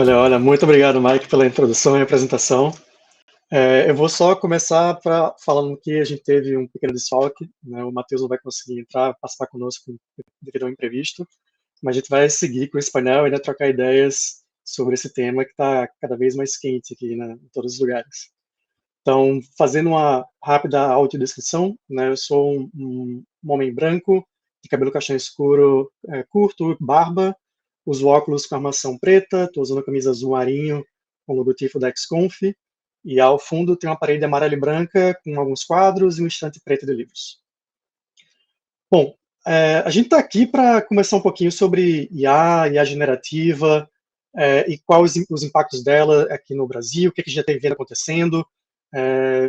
Olha, muito obrigado, Mike, pela introdução e apresentação. Eu vou só começar falando que a gente teve um pequeno desfalque, né? O Matheus não vai conseguir entrar, participar conosco devido ao imprevisto, mas a gente vai seguir com esse painel e ainda trocar ideias sobre esse tema que está cada vez mais quente aqui, né, em todos os lugares. Então, fazendo uma rápida autodescrição, né? Eu sou um homem branco, de cabelo castanho escuro, curto, barba, uso óculos com armação preta, estou usando a camisa azul marinho com o logotipo da XConf, e ao fundo tem uma parede amarela e branca com alguns quadros e um estante preto de livros. Bom, a gente está aqui para conversar um pouquinho sobre IA generativa, e quais os impactos dela aqui no Brasil, o que a gente já tem vendo acontecendo.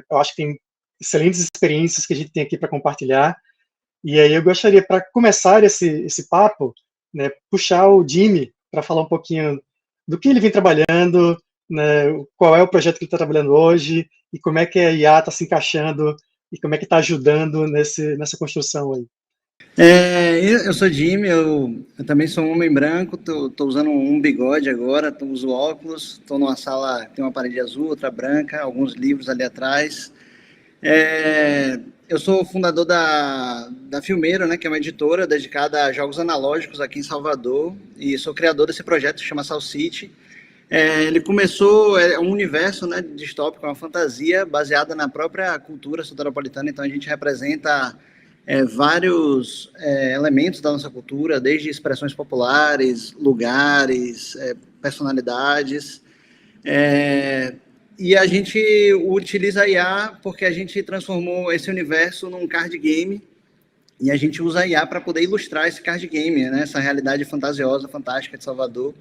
Eu acho que tem excelentes experiências que a gente tem aqui para compartilhar. E aí eu gostaria, para começar esse papo, né, puxar o Jimmy para falar um pouquinho do que ele vem trabalhando, né, qual é o projeto que ele está trabalhando hoje e como é que a IA está se encaixando e como é que está ajudando nessa construção aí. Eu sou Jimmy, eu também sou um homem branco, tô usando um bigode agora, uso óculos, estou numa sala, tem uma parede azul, outra branca, alguns livros ali atrás. Eu sou fundador da Filmeiro, né, que é uma editora dedicada a jogos analógicos aqui em Salvador, e sou criador desse projeto que chama SalCity. Ele começou, é um universo, né, distópico, uma fantasia baseada na própria cultura soteropolitana, então a gente representa vários elementos da nossa cultura, desde expressões populares, lugares, personalidades, e a gente utiliza a IA porque a gente transformou esse universo num card game, e a gente usa a IA para poder ilustrar esse card game, né, essa realidade fantasiosa, fantástica de Salvador.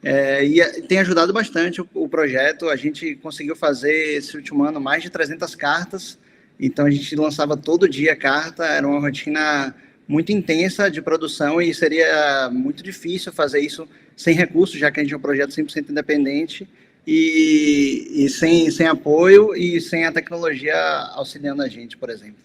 E tem ajudado bastante o projeto. A gente conseguiu fazer esse último ano mais de 300 cartas, então a gente lançava todo dia carta, era uma rotina muito intensa de produção e seria muito difícil fazer isso sem recursos, já que a gente é um projeto 100% independente e sem apoio e sem a tecnologia auxiliando a gente, por exemplo.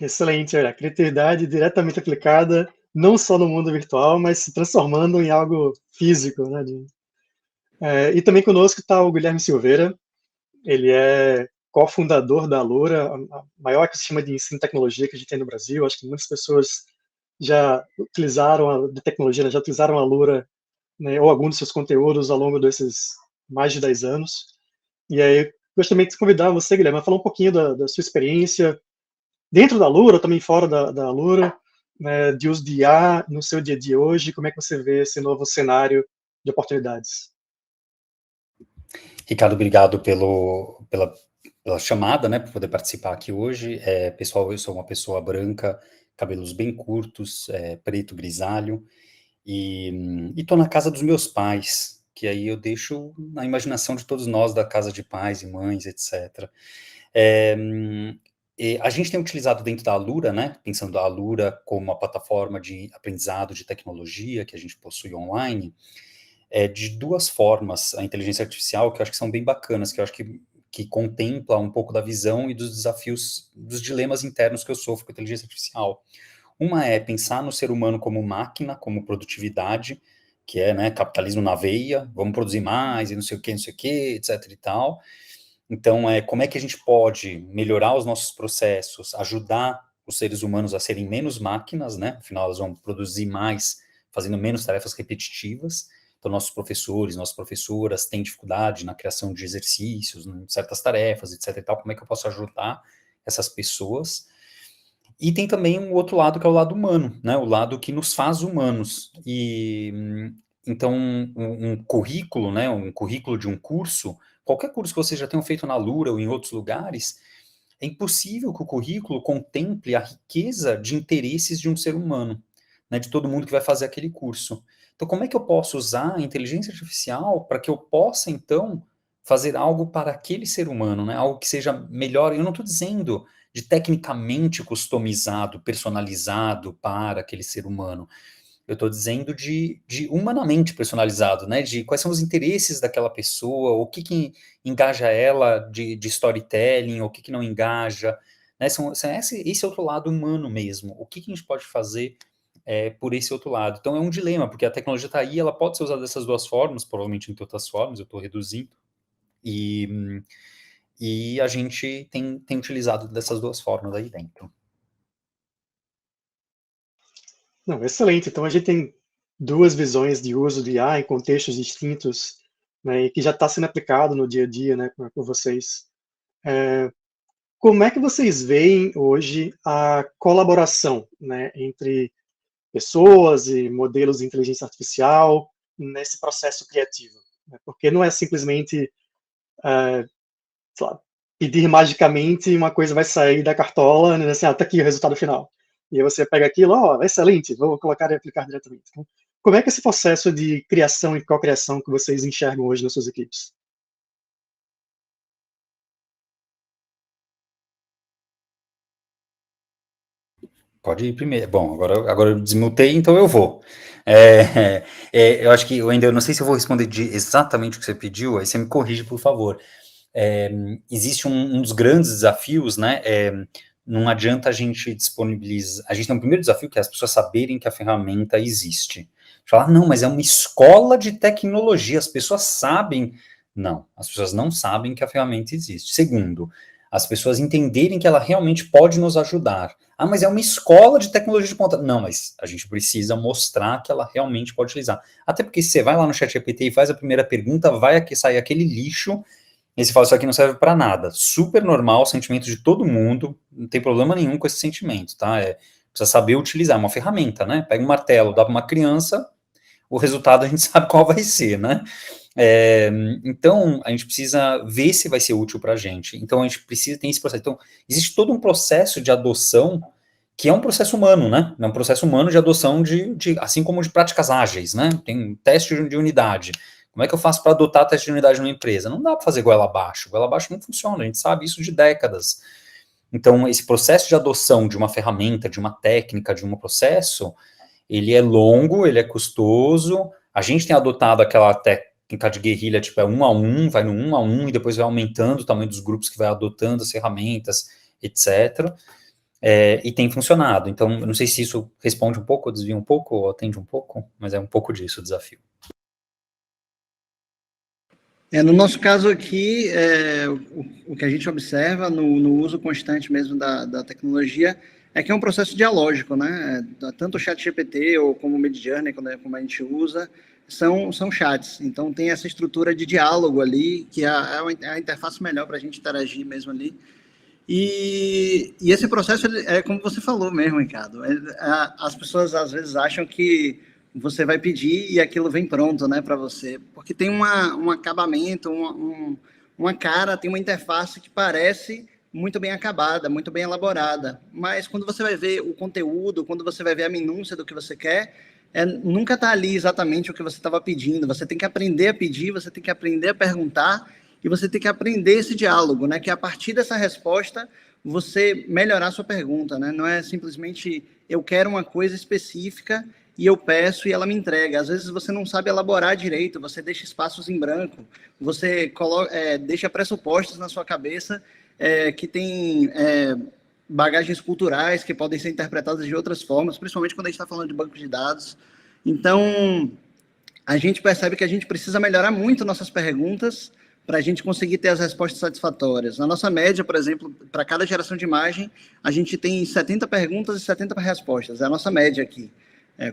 Excelente, olha, a criatividade diretamente aplicada, não só no mundo virtual, mas se transformando em algo físico, né? E também conosco está o Guilherme Silveira, ele é cofundador da Alura, a maior ecossistema de ensino e tecnologia que a gente tem no Brasil. Acho que muitas pessoas já utilizaram de tecnologia, né, já utilizaram a Alura, né, ou algum dos seus conteúdos ao longo desses mais de 10 anos. E aí, gostaria de convidar você, Guilherme, a falar um pouquinho da sua experiência dentro da Alura, ou também fora da Alura, né, de uso de IA no seu dia a dia hoje, como é que você vê esse novo cenário de oportunidades? Ricardo, obrigado pela chamada, né, para poder participar aqui hoje. Pessoal, eu sou uma pessoa branca, cabelos bem curtos, preto, grisalho, e estou na casa dos meus pais, que aí eu deixo na imaginação de todos nós, da casa de pais e mães, etc. A gente tem utilizado dentro da Alura, né, pensando a Alura como uma plataforma de aprendizado de tecnologia que a gente possui online, de duas formas a inteligência artificial, que eu acho que são bem bacanas, que eu acho que contempla um pouco da visão e dos desafios, dos dilemas internos que eu sofro com a inteligência artificial. Uma é pensar no ser humano como máquina, como produtividade, que é, né, capitalismo na veia, vamos produzir mais, e não sei o que, etc e tal. Então, como é que a gente pode melhorar os nossos processos, ajudar os seres humanos a serem menos máquinas, né? Afinal, elas vão produzir mais, fazendo menos tarefas repetitivas. Então, nossos professores, nossas professoras têm dificuldade na criação de exercícios, em certas tarefas, etc e tal. Como é que eu posso ajudar essas pessoas? E tem também um outro lado, que é o lado humano, né? O lado que nos faz humanos. Então, um currículo, né? Um currículo de um curso, qualquer curso que vocês já tenham feito na Alura ou em outros lugares, é impossível que o currículo contemple a riqueza de interesses de um ser humano, né? De todo mundo que vai fazer aquele curso. Então, como é que eu posso usar a inteligência artificial para que eu possa, então, fazer algo para aquele ser humano, né? Algo que seja melhor. Eu não estou dizendo de tecnicamente customizado, personalizado para aquele ser humano. Eu estou dizendo de humanamente personalizado, né? De quais são os interesses daquela pessoa, o que engaja ela de storytelling, o que não engaja, né? Esse outro lado humano mesmo. O que a gente pode fazer por esse outro lado. Então é um dilema, porque a tecnologia está aí, ela pode ser usada dessas duas formas, provavelmente em outras formas, eu estou reduzindo, e a gente tem utilizado dessas duas formas aí dentro. Não, excelente. Então a gente tem duas visões de uso de IA em contextos distintos, né, e que já está sendo aplicado no dia a dia, né, por vocês. Como é que vocês veem hoje a colaboração, né, entre pessoas e modelos de inteligência artificial nesse processo criativo? Né? Porque não é simplesmente sei lá, pedir magicamente uma coisa vai sair da cartola, né, assim, tá aqui o resultado final. E aí você pega aquilo, excelente, vou colocar e aplicar diretamente. Então, como é que é esse processo de criação e co-criação que vocês enxergam hoje nas suas equipes? Pode ir primeiro. Bom, agora eu desmutei, então eu vou. Eu acho que eu ainda não sei se eu vou responder exatamente o que você pediu, aí você me corrige, por favor. Existe um dos grandes desafios, né? Não adianta a gente disponibilizar. A gente tem um primeiro desafio que é as pessoas saberem que a ferramenta existe. Falar, não, mas é uma escola de tecnologia, as pessoas sabem. Não, as pessoas não sabem que a ferramenta existe. Segundo, as pessoas entenderem que ela realmente pode nos ajudar. Ah, mas é uma escola de tecnologia de ponta. Não, mas a gente precisa mostrar que ela realmente pode utilizar. Até porque se você vai lá no ChatGPT e faz a primeira pergunta, vai sair aquele lixo, e você fala, isso aqui não serve para nada. Super normal, sentimento de todo mundo, não tem problema nenhum com esse sentimento, tá? Precisa saber utilizar, é uma ferramenta, né? Pega um martelo, dá para uma criança, o resultado a gente sabe qual vai ser, né? Então, a gente precisa ver se vai ser útil para a gente. Então, a gente precisa ter esse processo. Então, existe todo um processo de adoção que é um processo humano, né? É um processo humano de adoção assim como de práticas ágeis, né? Tem um teste de unidade. Como é que eu faço para adotar teste de unidade numa empresa? Não dá para fazer goela abaixo. Goela abaixo não funciona, a gente sabe isso de décadas. Então, esse processo de adoção de uma ferramenta, de uma técnica, de um processo, ele é longo, ele é custoso. A gente tem adotado aquela técnica de guerrilha, tipo, é 1 a 1, vai no 1 a 1 e depois vai aumentando o tamanho dos grupos que vai adotando as ferramentas, etc. E tem funcionado. Então, eu não sei se isso responde um pouco, ou desvia um pouco, ou atende um pouco, mas é um pouco disso o desafio. No nosso caso aqui, o que a gente observa no uso constante mesmo da tecnologia é que é um processo dialógico, né? Tanto o ChatGPT ou como o Midjourney, como a gente usa, são chats. Então, tem essa estrutura de diálogo ali, que é a interface melhor para a gente interagir mesmo ali. E esse processo é como você falou mesmo, Ricardo. As pessoas às vezes acham que você vai pedir e aquilo vem pronto, né, para você, porque tem um acabamento, uma cara, tem uma interface que parece muito bem acabada, muito bem elaborada, mas quando você vai ver o conteúdo, quando você vai ver a minúcia do que você quer, nunca está ali exatamente o que você estava pedindo. Você tem que aprender a pedir, você tem que aprender a perguntar, e você tem que aprender esse diálogo, né? Que a partir dessa resposta, você melhorar a sua pergunta, né? Não é simplesmente eu quero uma coisa específica e eu peço e ela me entrega. Às vezes você não sabe elaborar direito, você deixa espaços em branco, você deixa pressupostos na sua cabeça que tem bagagens culturais que podem ser interpretadas de outras formas, principalmente quando a gente está falando de banco de dados. Então, a gente percebe que a gente precisa melhorar muito nossas perguntas para a gente conseguir ter as respostas satisfatórias. Na nossa média, por exemplo, para cada geração de imagem, a gente tem 70 perguntas e 70 respostas. É a nossa média aqui.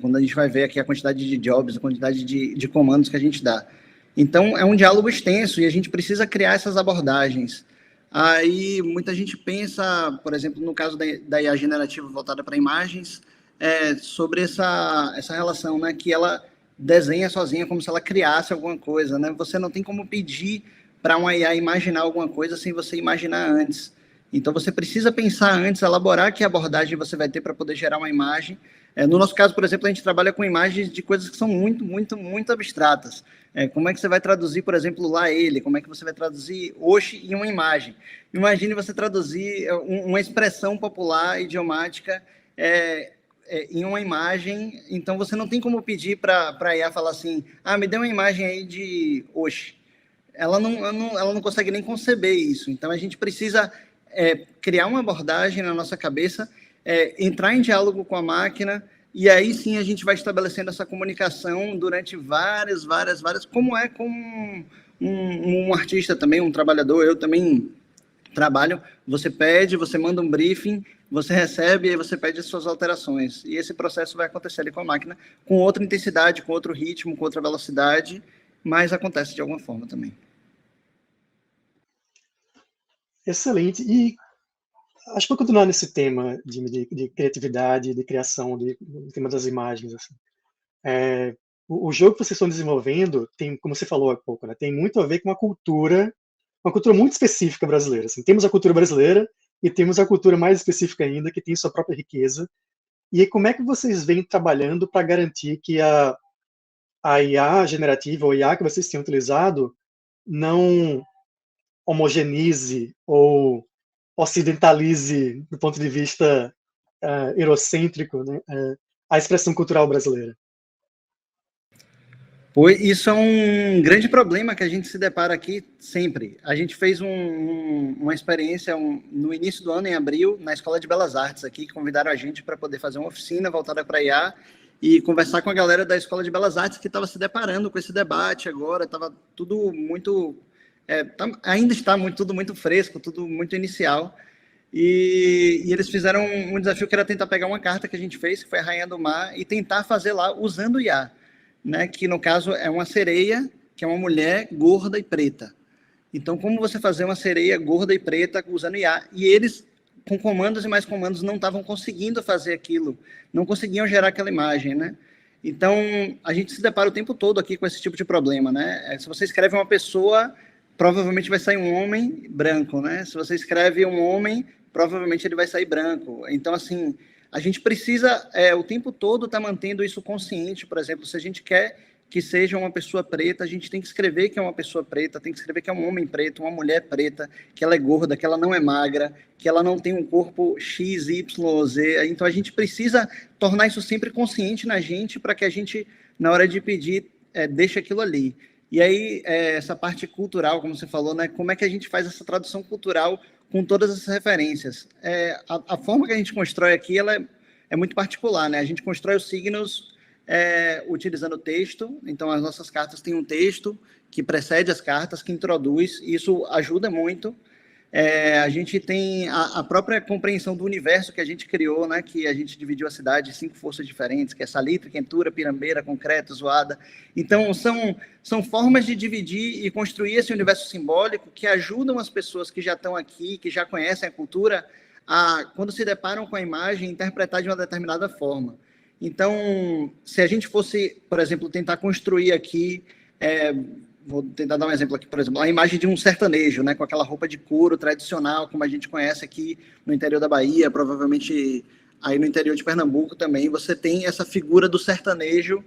Quando a gente vai ver aqui a quantidade de jobs, a quantidade de comandos que a gente dá. Então, é um diálogo extenso e a gente precisa criar essas abordagens. Aí, muita gente pensa, por exemplo, no caso da IA generativa voltada para imagens, sobre essa relação, né, que ela desenha sozinha como se ela criasse alguma coisa, né? Você não tem como pedir para uma IA imaginar alguma coisa sem você imaginar antes. Então, você precisa pensar antes, elaborar que abordagem você vai ter para poder gerar uma imagem. No nosso caso, por exemplo, a gente trabalha com imagens de coisas que são muito, muito, muito abstratas. Como é que você vai traduzir, por exemplo, lá ele? Como é que você vai traduzir Oxi em uma imagem? Imagine você traduzir uma expressão popular, idiomática, em uma imagem. Então, você não tem como pedir para a IA falar assim, me dê uma imagem aí de Oxi. Ela não consegue nem conceber isso. Então, a gente precisa criar uma abordagem na nossa cabeça, entrar em diálogo com a máquina, e aí sim a gente vai estabelecendo essa comunicação durante várias, como é com um artista também, um trabalhador. Eu também trabalho, você pede, você manda um briefing, você recebe e aí você pede as suas alterações. E esse processo vai acontecer ali com a máquina, com outra intensidade, com outro ritmo, com outra velocidade, mas acontece de alguma forma também. Excelente. E acho que vou continuar nesse tema de criatividade, de criação, do tema das imagens. Assim. O jogo que vocês estão desenvolvendo tem, como você falou há pouco, né, tem muito a ver com uma cultura muito específica brasileira. Assim. Temos a cultura brasileira e temos a cultura mais específica ainda, que tem sua própria riqueza. E aí, como é que vocês vêm trabalhando para garantir que a IA generativa, ou IA que vocês têm utilizado, não homogeneize ou ocidentalize, do ponto de vista eurocêntrico, né, a expressão cultural brasileira? Isso é um grande problema que a gente se depara aqui sempre. A gente fez uma experiência no início do ano, em abril, na Escola de Belas Artes aqui, que convidaram a gente para poder fazer uma oficina voltada para IA e conversar com a galera da Escola de Belas Artes que estava se deparando com esse debate agora. Estava tudo muito... ainda está tudo muito fresco, tudo muito inicial. E eles fizeram um desafio que era tentar pegar uma carta que a gente fez, que foi a Rainha do Mar, e tentar fazer lá usando IA. Né, que no caso é uma sereia, que é uma mulher gorda e preta. Então, como você fazer uma sereia gorda e preta usando IA? E eles, com comandos e mais comandos, não estavam conseguindo fazer aquilo, não conseguiam gerar aquela imagem, né? Então, a gente se depara o tempo todo aqui com esse tipo de problema, né? Se você escreve uma pessoa, provavelmente vai sair um homem branco, né? Se você escreve um homem, provavelmente ele vai sair branco. Então, assim, a gente precisa o tempo todo estar mantendo isso consciente. Por exemplo, se a gente quer que seja uma pessoa preta, a gente tem que escrever que é uma pessoa preta, tem que escrever que é um homem preto, uma mulher preta, que ela é gorda, que ela não é magra, que ela não tem um corpo X, Y, Z. Então a gente precisa tornar isso sempre consciente na gente para que a gente, na hora de pedir, deixe aquilo ali. E aí, essa parte cultural, como você falou, né? Como é que a gente faz essa tradução cultural com todas essas referências? A forma que a gente constrói aqui, ela é muito particular, né? A gente constrói os signos utilizando texto. Então, as nossas cartas têm um texto que precede as cartas, que introduz, e isso ajuda muito. A gente tem a própria compreensão do universo que a gente criou, né, que a gente dividiu a cidade em 5 forças diferentes, que é salitre, quentura, pirambeira, concreto, zoada. Então, são formas de dividir e construir esse universo simbólico que ajudam as pessoas que já estão aqui, que já conhecem a cultura, a, quando se deparam com a imagem, interpretar de uma determinada forma. Então, se a gente fosse, por exemplo, tentar construir aqui... vou tentar dar um exemplo aqui, por exemplo, a imagem de um sertanejo, né, com aquela roupa de couro tradicional, como a gente conhece aqui no interior da Bahia, provavelmente aí no interior de Pernambuco também, você tem essa figura do sertanejo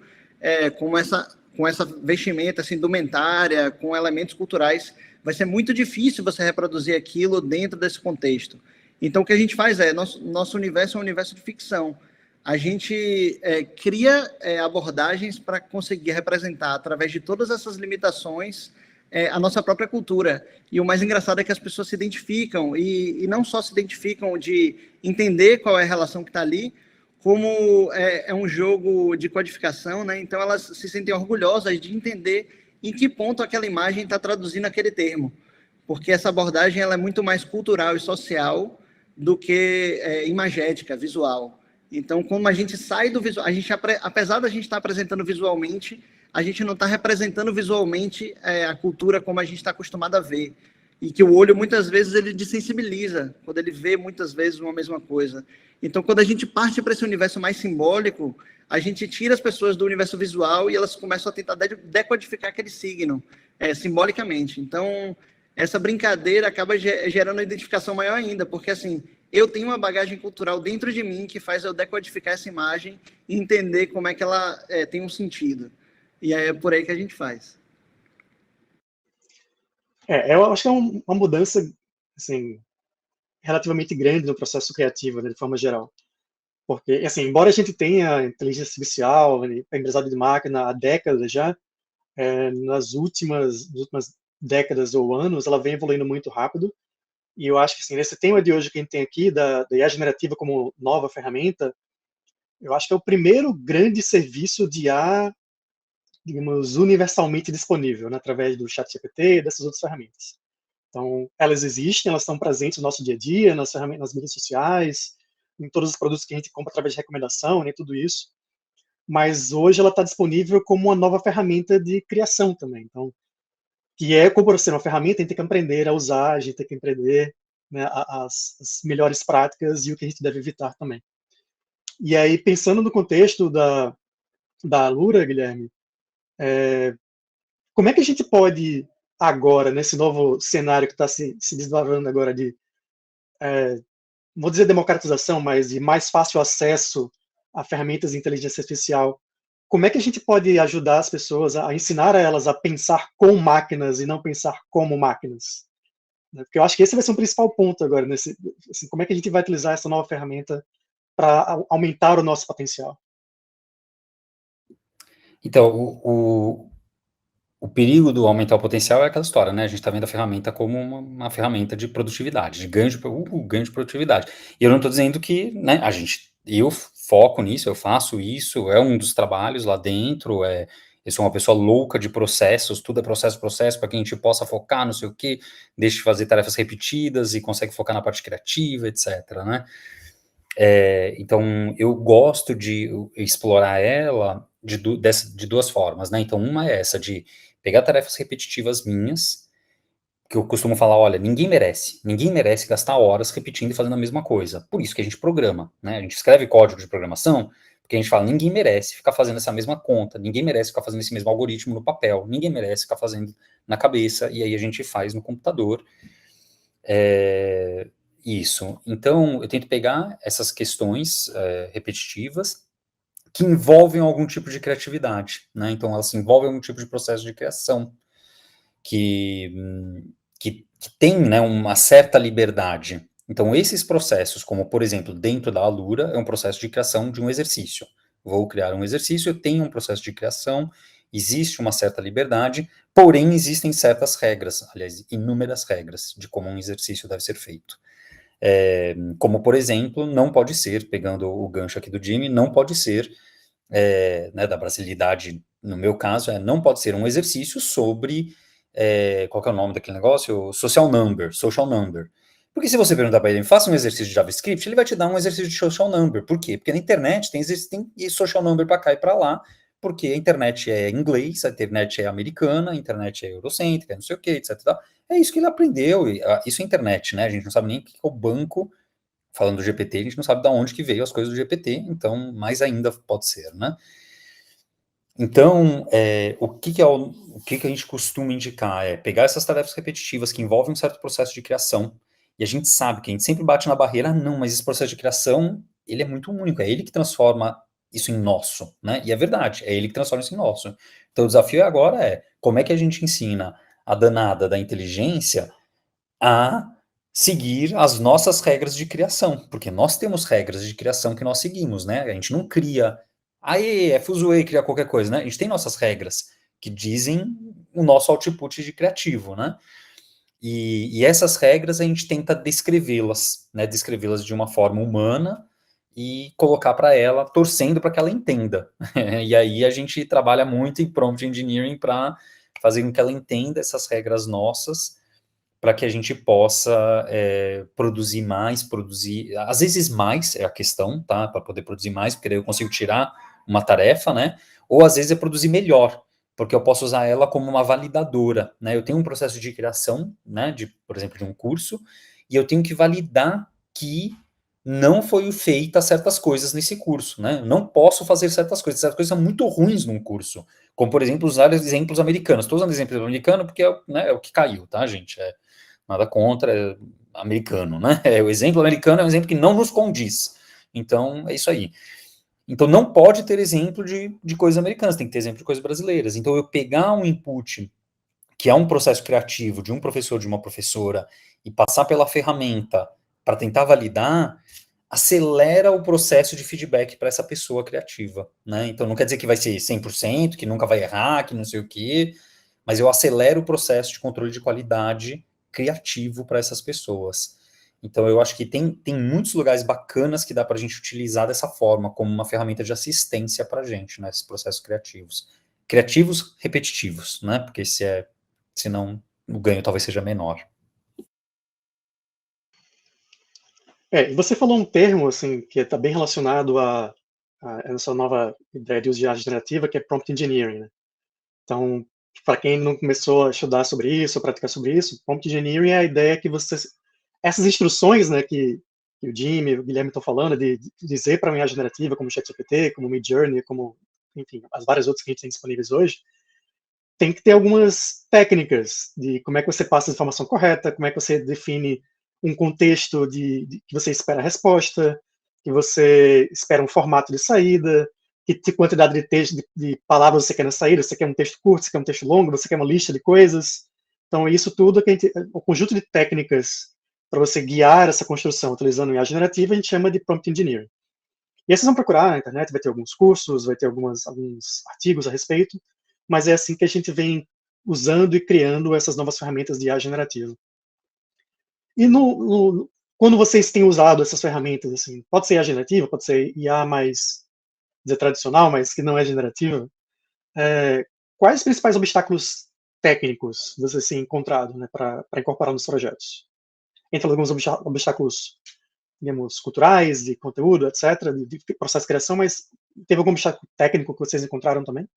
com essa vestimenta, essa indumentária, com elementos culturais. Vai ser muito difícil você reproduzir aquilo dentro desse contexto. Então, o que a gente faz nosso universo é um universo de ficção. A gente cria abordagens para conseguir representar, através de todas essas limitações, a nossa própria cultura. E o mais engraçado é que as pessoas se identificam, e não só se identificam de entender qual é a relação que está ali, como é um jogo de codificação, né? Então elas se sentem orgulhosas de entender em que ponto aquela imagem está traduzindo aquele termo. Porque essa abordagem ela é muito mais cultural e social do que imagética, visual. Então, como a gente sai do visual, apesar da gente estar apresentando visualmente, a gente não está representando visualmente a cultura como a gente está acostumado a ver. E que o olho, muitas vezes, ele desensibiliza, quando ele vê, muitas vezes, uma mesma coisa. Então, quando a gente parte para esse universo mais simbólico, a gente tira as pessoas do universo visual e elas começam a tentar decodificar aquele signo, simbolicamente. Então, essa brincadeira acaba gerando uma identificação maior ainda, porque, assim, eu tenho uma bagagem cultural dentro de mim que faz eu decodificar essa imagem e entender como é que ela tem um sentido. E é por aí que a gente faz. Eu acho que é uma mudança, assim, relativamente grande no processo criativo, né, de forma geral. Porque, assim, embora a gente tenha inteligência artificial, aprendizado de máquina há décadas já, nas últimas décadas ou anos, ela vem evoluindo muito rápido. E eu acho que, assim, nesse tema de hoje que a gente tem aqui, da IA generativa como nova ferramenta, eu acho que é o primeiro grande serviço de IA, digamos, universalmente disponível, né, através do ChatGPT e dessas outras ferramentas. Então, elas existem, elas estão presentes no nosso dia a dia, nas ferramentas, nas mídias sociais, em todos os produtos que a gente compra através de recomendação, né, tudo isso. Mas hoje ela está disponível como uma nova ferramenta de criação também. Então, que é como ser uma ferramenta, a gente tem que aprender a usar, a gente tem que aprender, né, as melhores práticas e o que a gente deve evitar também. E aí, pensando no contexto da Alura, Guilherme, como é que a gente pode agora, nesse novo cenário que está se desdobrando agora de, vou dizer democratização, mas de mais fácil acesso a ferramentas de inteligência artificial, como é que a gente pode ajudar as pessoas a ensinar a elas a pensar com máquinas e não pensar como máquinas? Porque eu acho que esse vai ser um principal ponto agora, assim, como é que a gente vai utilizar essa nova ferramenta para aumentar o nosso potencial? Então, o perigo do aumentar o potencial é aquela história, né? A gente está vendo a ferramenta como uma ferramenta de produtividade, de ganho de produtividade. E eu não estou dizendo que, né, eu foco nisso, eu faço isso, é um dos trabalhos lá dentro, eu sou uma pessoa louca de processos, tudo é processo, para que a gente possa focar, não sei o quê, deixe de fazer tarefas repetidas e consegue focar na parte criativa, etc, né? Então, eu gosto de explorar ela de duas formas, né? Então, uma é essa de pegar tarefas repetitivas minhas, que eu costumo falar, olha, ninguém merece gastar horas repetindo e fazendo a mesma coisa. Por isso que a gente programa, né? A gente escreve código de programação, porque a gente fala, ninguém merece ficar fazendo essa mesma conta, ninguém merece ficar fazendo esse mesmo algoritmo no papel, ninguém merece ficar fazendo na cabeça, e aí a gente faz no computador. Isso. Então, eu tento pegar essas questões repetitivas que envolvem algum tipo de criatividade, né? Então, elas envolvem algum tipo de processo de criação que, que tem, né, uma certa liberdade. Então, esses processos, como, por exemplo, dentro da Alura, é um processo de criação de um exercício. Vou criar um exercício, eu tenho um processo de criação, existe uma certa liberdade, porém, existem certas regras, aliás, inúmeras regras de como um exercício deve ser feito. Como, por exemplo, não pode ser, pegando o gancho aqui do Jimmy, não pode ser, né, da brasilidade, no meu caso, não pode ser um exercício sobre, qual que é o nome daquele negócio? Social number. Porque se você perguntar para ele, faça um exercício de JavaScript, ele vai te dar um exercício de social number. Por quê? Porque na internet tem social number para cá e para lá, porque a internet é inglês, a internet é americana, a internet é eurocêntrica, não sei o que, etc. É isso que ele aprendeu, isso é internet, né? A gente não sabe nem o que é o banco, falando do GPT, a gente não sabe de onde que veio as coisas do GPT, então mais ainda pode ser, né? Então, o que a gente costuma indicar é pegar essas tarefas repetitivas que envolvem um certo processo de criação, e a gente sabe que a gente sempre bate na barreira, não, mas esse processo de criação, ele é muito único, é ele que transforma isso em nosso, né? E é verdade, é ele que transforma isso em nosso. Então, o desafio agora como é que a gente ensina a danada da inteligência a seguir as nossas regras de criação, porque nós temos regras de criação que nós seguimos, né? A gente não cria, aí é fuzuê criar qualquer coisa, né? A gente tem nossas regras que dizem o nosso output de criativo, né? E essas regras a gente tenta descrevê-las, né? Descrevê-las de uma forma humana e colocar para ela, torcendo para que ela entenda. E aí a gente trabalha muito em prompt engineering para fazer com que ela entenda essas regras nossas, para que a gente possa produzir mais, às vezes mais é a questão, tá? Para poder produzir mais, porque daí eu consigo tirar uma tarefa, né? Ou às vezes é produzir melhor, porque eu posso usar ela como uma validadora, né? Eu tenho um processo de criação, né? Por exemplo, de um curso, e eu tenho que validar que não foi feita certas coisas nesse curso, né? Eu não posso fazer certas coisas são muito ruins num curso, como, por exemplo, usar exemplos americanos. Estou usando exemplo americano porque é o que caiu, tá, gente? Nada contra, americano, né? O exemplo americano é um exemplo que não nos condiz. Então, é isso aí. Então, não pode ter exemplo de coisas americanas, tem que ter exemplo de coisas brasileiras. Então, eu pegar um input, que é um processo criativo de um professor, de uma professora, e passar pela ferramenta para tentar validar, acelera o processo de feedback para essa pessoa criativa, né? Então, não quer dizer que vai ser 100%, que nunca vai errar, que não sei o quê, mas eu acelero o processo de controle de qualidade criativo para essas pessoas. Então, eu acho que tem muitos lugares bacanas que dá para a gente utilizar dessa forma, como uma ferramenta de assistência para a gente, nesses processos criativos. Criativos repetitivos, né? Porque senão o ganho talvez seja menor. E você falou um termo, assim, que está bem relacionado a essa nova ideia de uso de IA generativa, que é prompt engineering, né? Então, para quem não começou a estudar sobre isso, a praticar sobre isso, prompt engineering é a ideia que essas instruções, né, que o Jimmy e o Guilherme estão falando, de dizer para uma IA generativa, como o ChatGPT, como o Midjourney, como, enfim, as várias outras que a gente tem disponíveis hoje, tem que ter algumas técnicas de como é que você passa a informação correta, como é que você define um contexto de que você espera a resposta, que você espera um formato de saída, que quantidade de texto, de palavras você quer na saída, você quer um texto curto, você quer um texto longo, você quer uma lista de coisas. Então, isso tudo, o conjunto de técnicas para você guiar essa construção utilizando IA generativa, a gente chama de prompt engineering. E aí vocês vão procurar na internet, vai ter alguns cursos, vai ter alguns artigos a respeito, mas é assim que a gente vem usando e criando essas novas ferramentas de IA generativa. E quando vocês têm usado essas ferramentas, assim, pode ser IA generativa, pode ser IA mais tradicional, mas que não é generativa, quais os principais obstáculos técnicos vocês têm encontrado, né, para incorporar nos projetos? Entre alguns obstáculos, digamos, culturais, de conteúdo, etc., de processo de criação, mas teve algum obstáculo técnico que vocês encontraram também?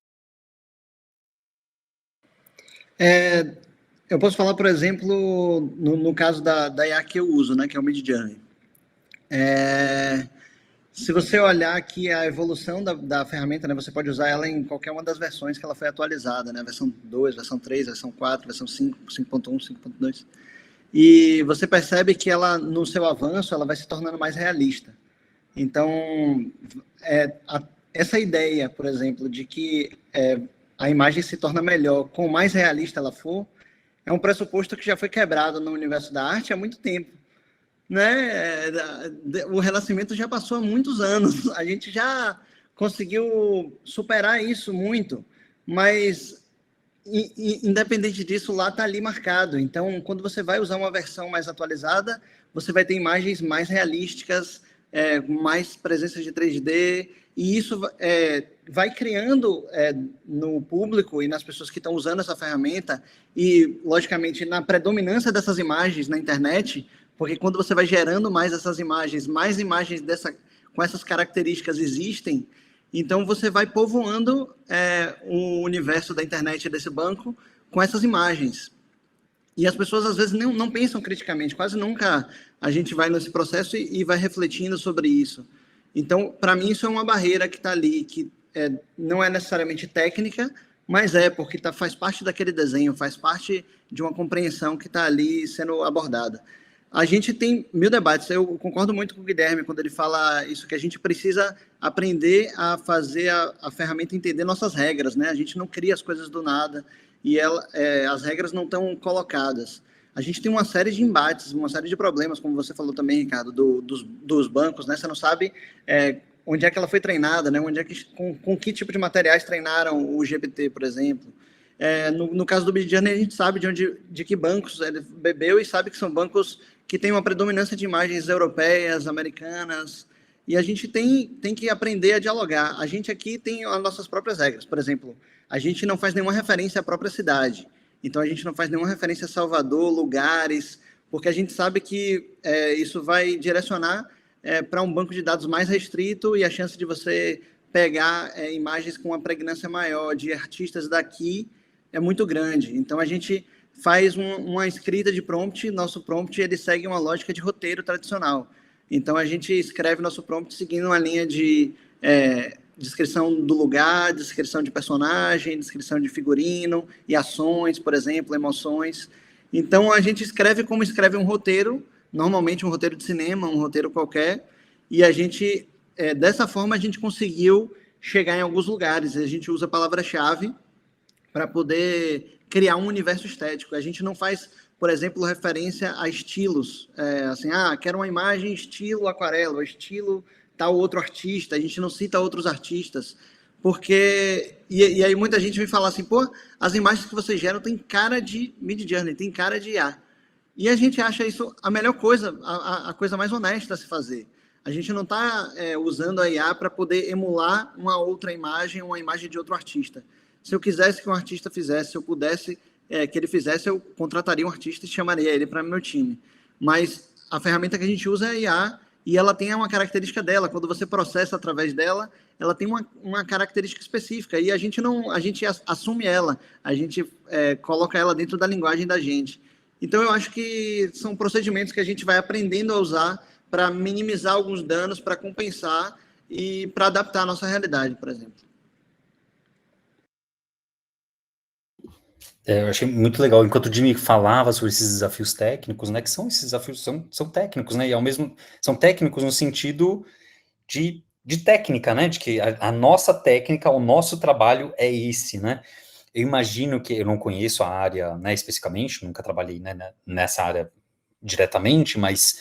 Eu posso falar, por exemplo, no caso da IA que eu uso, né, que é o Midjourney. Se você olhar aqui a evolução da ferramenta, né, você pode usar ela em qualquer uma das versões que ela foi atualizada, né, versão 2, versão 3, versão 4, versão 5, 5.1, 5.2. E você percebe que ela, no seu avanço, ela vai se tornando mais realista. Então, essa ideia, por exemplo, de que a imagem se torna melhor com mais realista ela for, é um pressuposto que já foi quebrado no universo da arte há muito tempo. Né? O Renascimento já passou há muitos anos, a gente já conseguiu superar isso muito, mas independente disso, lá está ali marcado. Então, quando você vai usar uma versão mais atualizada, você vai ter imagens mais realísticas, mais presença de 3D, e isso vai criando no público e nas pessoas que estão usando essa ferramenta, e, logicamente, na predominância dessas imagens na internet, porque quando você vai gerando mais essas imagens, mais imagens com essas características existem, então você vai povoando o universo da internet desse banco com essas imagens. E as pessoas, às vezes, não pensam criticamente, quase nunca a gente vai nesse processo e vai refletindo sobre isso. Então, para mim, isso é uma barreira que está ali, que não é necessariamente técnica, mas porque faz parte daquele desenho, faz parte de uma compreensão que está ali sendo abordada. A gente tem 1000 debates, eu concordo muito com o Guilherme quando ele fala isso, que a gente precisa aprender a fazer a ferramenta entender nossas regras, né? A gente não cria as coisas do nada e as regras não estão colocadas. A gente tem uma série de embates, uma série de problemas, como você falou também, Ricardo, dos bancos, né? Você não sabe onde é que ela foi treinada, né? Com que tipo de materiais treinaram o GPT, por exemplo. No caso do Midjourney, a gente sabe de que bancos ele bebeu e sabe que são bancos que têm uma predominância de imagens europeias, americanas, e a gente tem que aprender a dialogar. A gente aqui tem as nossas próprias regras. Por exemplo, a gente não faz nenhuma referência à própria cidade. Então, a gente não faz nenhuma referência a Salvador, lugares, porque a gente sabe que isso vai direcionar para um banco de dados mais restrito e a chance de você pegar imagens com uma pregnância maior de artistas daqui é muito grande. Então, a gente faz uma escrita de prompt, nosso prompt ele segue uma lógica de roteiro tradicional. Então, a gente escreve nosso prompt seguindo uma linha de descrição do lugar, descrição de personagem, descrição de figurino e ações, por exemplo, emoções. Então, a gente escreve como escreve um roteiro, normalmente um roteiro de cinema, um roteiro qualquer, e a gente, dessa forma, a gente conseguiu chegar em alguns lugares. A gente usa a palavra-chave para poder criar um universo estético. A gente não faz, por exemplo, referência a estilos, assim, quero uma imagem estilo aquarela, estilo tal outro artista, a gente não cita outros artistas, porque, e aí muita gente vem falar assim, pô, as imagens que vocês geram tem cara de Midjourney, tem cara de IA. E a gente acha isso a melhor coisa, a coisa mais honesta a se fazer. A gente não está usando a IA para poder emular uma outra imagem, uma imagem de outro artista. Se eu quisesse que um artista fizesse, se eu pudesse que ele fizesse, eu contrataria um artista e chamaria ele para meu time. Mas a ferramenta que a gente usa é a IA e ela tem uma característica dela. Quando você processa através dela, ela tem uma característica específica e a gente assume ela, a gente coloca ela dentro da linguagem da gente. Então eu acho que são procedimentos que a gente vai aprendendo a usar para minimizar alguns danos, para compensar e para adaptar a nossa realidade, por exemplo. Eu achei muito legal, enquanto o Jimmy falava sobre esses desafios técnicos, né, que são esses desafios, são técnicos, né, e ao mesmo, são técnicos no sentido de técnica, né, de que a nossa técnica, o nosso trabalho é esse, né. Eu imagino que, eu não conheço a área, né, especificamente, nunca trabalhei, né, nessa área diretamente, mas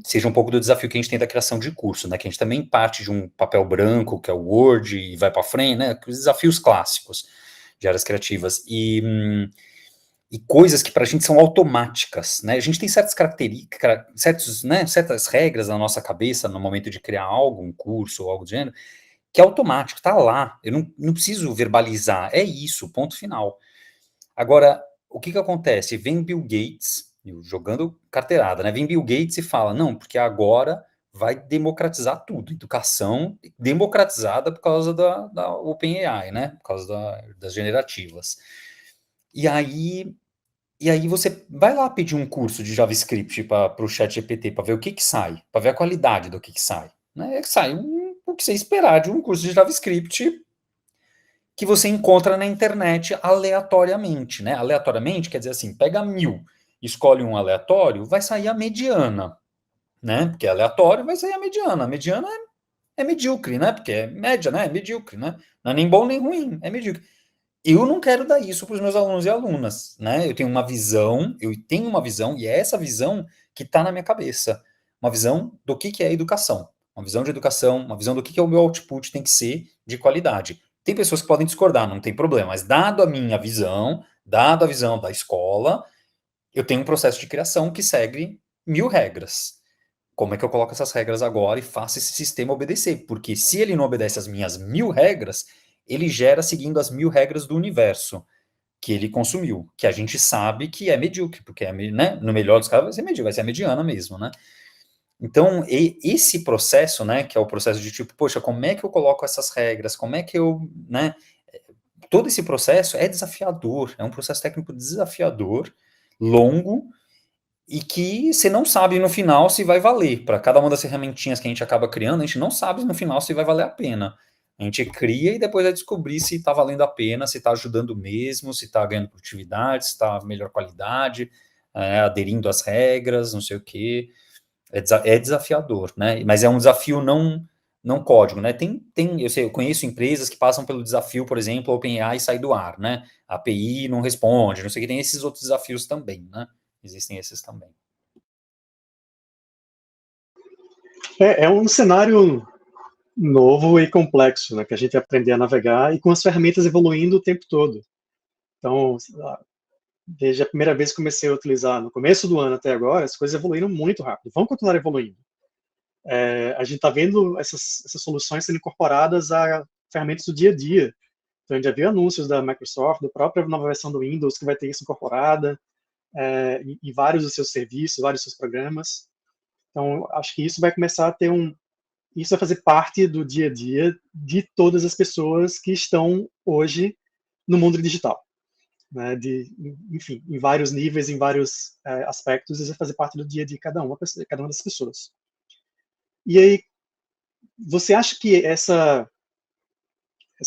seja um pouco do desafio que a gente tem da criação de curso, né, que a gente também parte de um papel branco, que é o Word, e vai para frente, né, os desafios clássicos de áreas criativas, e coisas que para a gente são automáticas, né, a gente tem certas características, certas regras na nossa cabeça no momento de criar algo, um curso ou algo do gênero, que é automático, tá lá, eu não preciso verbalizar, é isso, ponto final. Agora, o que acontece? Vem Bill Gates, jogando carteirada, né? Vem Bill Gates e fala, não, porque agora vai democratizar tudo, educação democratizada por causa da OpenAI, né? Por causa das generativas. E aí você vai lá pedir um curso de JavaScript para o ChatGPT, para ver o que sai, para ver a qualidade do que sai. Né? Sai o que você esperar de um curso de JavaScript que você encontra na internet aleatoriamente, né? Aleatoriamente quer dizer assim, pega 1000, escolhe um aleatório, vai sair a mediana, né? Porque é aleatório, vai sair a mediana. A mediana é medíocre, né? Porque é média, né? É medíocre, né? Não é nem bom nem ruim, é medíocre. Eu não quero dar isso para os meus alunos e alunas, né? Eu tenho uma visão, e é essa visão que está na minha cabeça. Uma visão do que é educação. Uma visão de educação, uma visão do que o meu output tem que ser de qualidade. Tem pessoas que podem discordar, não tem problema, mas dado a minha visão, dado a visão da escola, eu tenho um processo de criação que segue 1000 regras. Como é que eu coloco essas regras agora e faço esse sistema obedecer? Porque se ele não obedece às minhas 1000 regras, ele gera seguindo as 1000 regras do universo que ele consumiu, que a gente sabe que é medíocre, porque né, no melhor dos casos vai ser medíocre, vai ser a mediana mesmo, né? Então, esse processo, né, que é o processo de tipo, poxa, como é que eu coloco essas regras, como é que eu, né, todo esse processo é desafiador, é um processo técnico desafiador, longo, e que você não sabe no final se vai valer. Para cada uma das ferramentinhas que a gente acaba criando, a gente não sabe no final se vai valer a pena. A gente cria e depois vai descobrir se está valendo a pena, se está ajudando mesmo, se está ganhando produtividade, se está melhor qualidade, aderindo às regras, não sei o quê. É desafiador, né? Mas é um desafio não código, né? Eu conheço empresas que passam pelo desafio, por exemplo, a OpenAI sai do ar, né? A API não responde, não sei o que, tem esses outros desafios também, né? Existem esses também. É um cenário novo e complexo, né, que a gente vai aprender a navegar e com as ferramentas evoluindo o tempo todo. Então, desde a primeira vez que comecei a utilizar, no começo do ano até agora, as coisas evoluíram muito rápido, vão continuar evoluindo. A gente está vendo essas soluções sendo incorporadas a ferramentas do dia a dia. Então, a gente já viu anúncios da Microsoft, da própria nova versão do Windows, que vai ter isso incorporada, em vários dos seus serviços, vários dos seus programas. Então, acho que isso vai começar a ter isso vai fazer parte do dia a dia de todas as pessoas que estão hoje no mundo digital. Né, enfim, em vários níveis, em vários aspectos, isso vai fazer parte do dia a dia de cada uma das pessoas. E aí, você acha que essa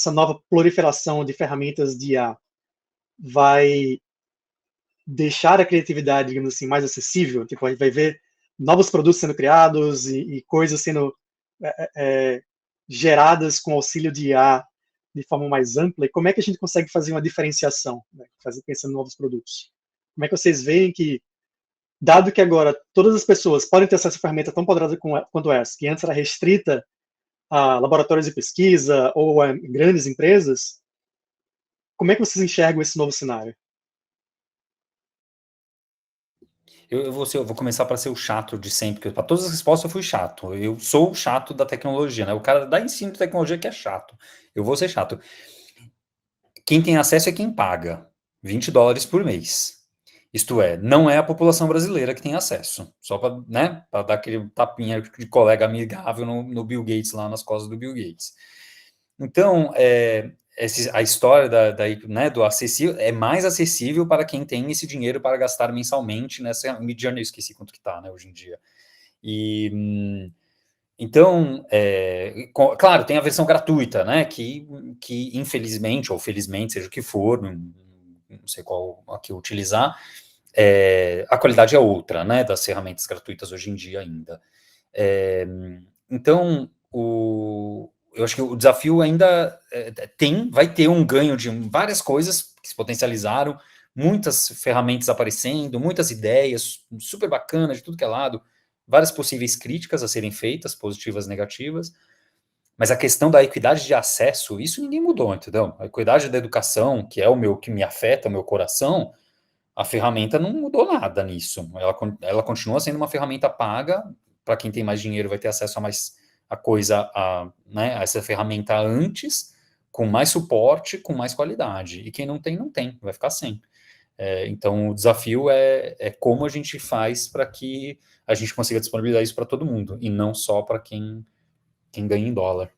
nova proliferação de ferramentas de IA vai deixar a criatividade, digamos assim, mais acessível? Tipo, a gente vai ver novos produtos sendo criados e coisas sendo geradas com auxílio de IA de forma mais ampla, e como é que a gente consegue fazer uma diferenciação, né, pensando em novos produtos? Como é que vocês veem que, dado que agora todas as pessoas podem ter acesso a ferramenta tão poderosa quanto essa, que antes era restrita a laboratórios de pesquisa ou a grandes empresas, como é que vocês enxergam esse novo cenário? eu vou começar para ser o chato de sempre, porque para todas as respostas eu fui chato. Eu sou o chato da tecnologia, né? O cara da ensino de tecnologia que é chato. Eu vou ser chato. Quem tem acesso é quem paga $20 por mês. Isto é, não é a população brasileira que tem acesso. Só para, né, para dar aquele tapinha de colega amigável no Bill Gates, lá nas costas do Bill Gates. Então, a história né, do acessível é mais acessível para quem tem esse dinheiro para gastar mensalmente nessa Midjourney, eu esqueci quanto que está, né, hoje em dia. E então, claro, tem a versão gratuita, né, que infelizmente ou felizmente, seja o que for, não sei qual aqui utilizar, a qualidade é outra, né, das ferramentas gratuitas hoje em dia ainda. Então, eu acho que o desafio ainda vai ter um ganho de várias coisas que se potencializaram, muitas ferramentas aparecendo, muitas ideias super bacanas de tudo que é lado, várias possíveis críticas a serem feitas, positivas e negativas, mas a questão da equidade de acesso, isso ninguém mudou, entendeu? A equidade da educação, que é que me afeta, o meu coração, a ferramenta não mudou nada nisso. Ela continua sendo uma ferramenta paga, para quem tem mais dinheiro vai ter acesso né, a essa ferramenta antes, com mais suporte, com mais qualidade. E quem não tem, vai ficar sem. Então, o desafio é como a gente faz para que a gente consiga disponibilizar isso para todo mundo, e não só para quem ganha em dólar.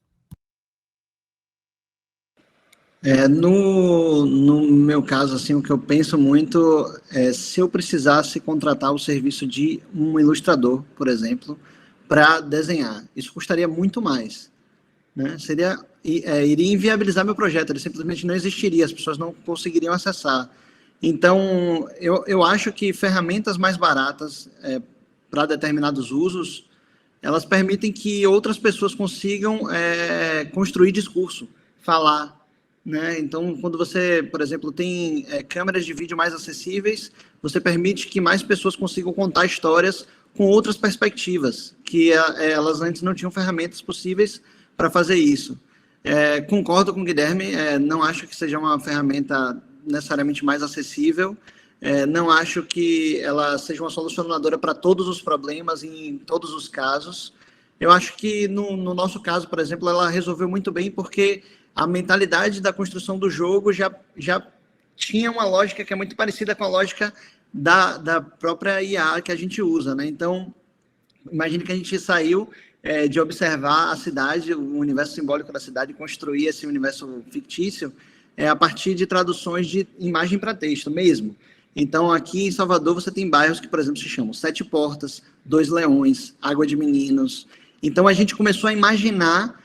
No meu caso, assim, o que eu penso muito é se eu precisasse contratar o serviço de um ilustrador, por exemplo, para desenhar, isso custaria muito mais, né? Iria inviabilizar meu projeto, ele simplesmente não existiria, as pessoas não conseguiriam acessar. Então, eu acho que ferramentas mais baratas para determinados usos, elas permitem que outras pessoas consigam construir discurso, falar, né? Então, quando você, por exemplo, tem câmeras de vídeo mais acessíveis, você permite que mais pessoas consigam contar histórias com outras perspectivas, que elas antes não tinham ferramentas possíveis para fazer isso. Concordo com o Guilherme, não acho que seja uma ferramenta necessariamente mais acessível, não acho que ela seja uma solucionadora para todos os problemas em todos os casos. Eu acho que no nosso caso, por exemplo, ela resolveu muito bem porque a mentalidade da construção do jogo já tinha uma lógica que é muito parecida com a lógica da própria IA que a gente usa, né? Então, imagine que a gente saiu de observar a cidade, o universo simbólico da cidade, construir esse universo fictício a partir de traduções de imagem para texto mesmo. Então, aqui em Salvador, você tem bairros que, por exemplo, se chamam Sete Portas, Dois Leões, Água de Meninos. Então, a gente começou a imaginar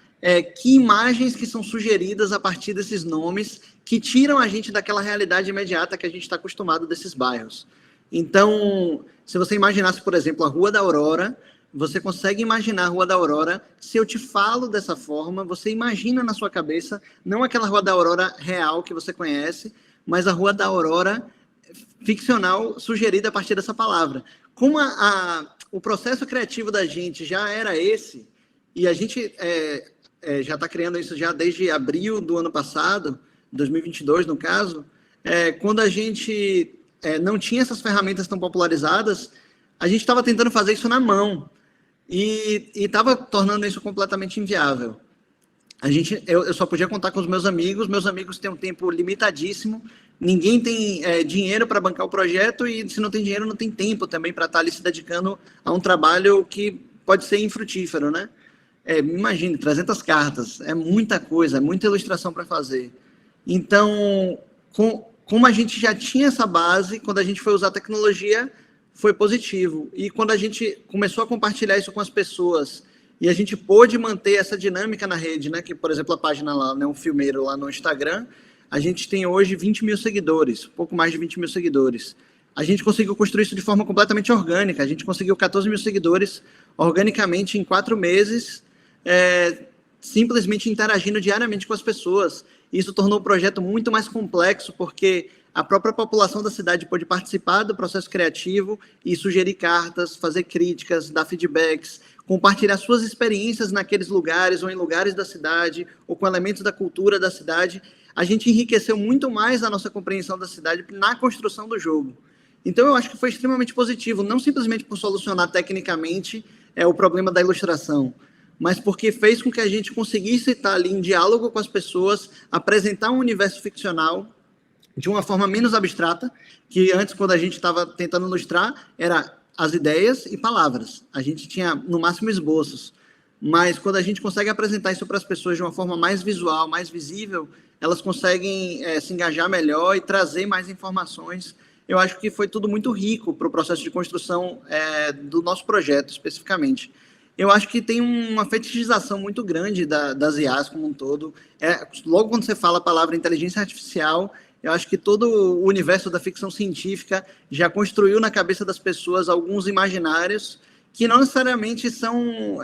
que imagens que são sugeridas a partir desses nomes que tiram a gente daquela realidade imediata que a gente está acostumado desses bairros. Então, se você imaginasse, por exemplo, a Rua da Aurora, você consegue imaginar a Rua da Aurora, se eu te falo dessa forma, você imagina na sua cabeça, não aquela Rua da Aurora real que você conhece, mas a Rua da Aurora ficcional sugerida a partir dessa palavra. Como o processo criativo da gente já era esse, e a gente já está criando isso já desde abril do ano passado, 2022 no caso, quando a gente não tinha essas ferramentas tão popularizadas, a gente estava tentando fazer isso na mão e estava tornando isso completamente inviável. Eu só podia contar com os meus amigos têm um tempo limitadíssimo, ninguém tem dinheiro para bancar o projeto e se não tem dinheiro não tem tempo também para estar ali se dedicando a um trabalho que pode ser infrutífero, né? Imagine, 300 cartas, é muita coisa, é muita ilustração para fazer. Então, como a gente já tinha essa base, quando a gente foi usar a tecnologia, foi positivo. E quando a gente começou a compartilhar isso com as pessoas, e a gente pôde manter essa dinâmica na rede, né? Que, por exemplo, a página lá, né, um filmeiro lá no Instagram, a gente tem hoje 20 mil seguidores, pouco mais de 20 mil seguidores. A gente conseguiu construir isso de forma completamente orgânica, a gente conseguiu 14 mil seguidores organicamente em 4 meses, simplesmente interagindo diariamente com as pessoas. Isso tornou o projeto muito mais complexo, porque a própria população da cidade pôde participar do processo criativo e sugerir cartas, fazer críticas, dar feedbacks, compartilhar suas experiências naqueles lugares ou em lugares da cidade ou com elementos da cultura da cidade. A gente enriqueceu muito mais a nossa compreensão da cidade na construção do jogo. Então, eu acho que foi extremamente positivo, não simplesmente por solucionar tecnicamente o problema da ilustração, mas porque fez com que a gente conseguisse estar ali em diálogo com as pessoas, apresentar um universo ficcional de uma forma menos abstrata, que antes, quando a gente estava tentando ilustrar, era as ideias e palavras. A gente tinha, no máximo, esboços. Mas quando a gente consegue apresentar isso para as pessoas de uma forma mais visual, mais visível, elas conseguem se engajar melhor e trazer mais informações. Eu acho que foi tudo muito rico para o processo de construção do nosso projeto, especificamente. Eu acho que tem uma fetichização muito grande das IAs como um todo. Logo quando você fala a palavra inteligência artificial, eu acho que todo o universo da ficção científica já construiu na cabeça das pessoas alguns imaginários que não necessariamente são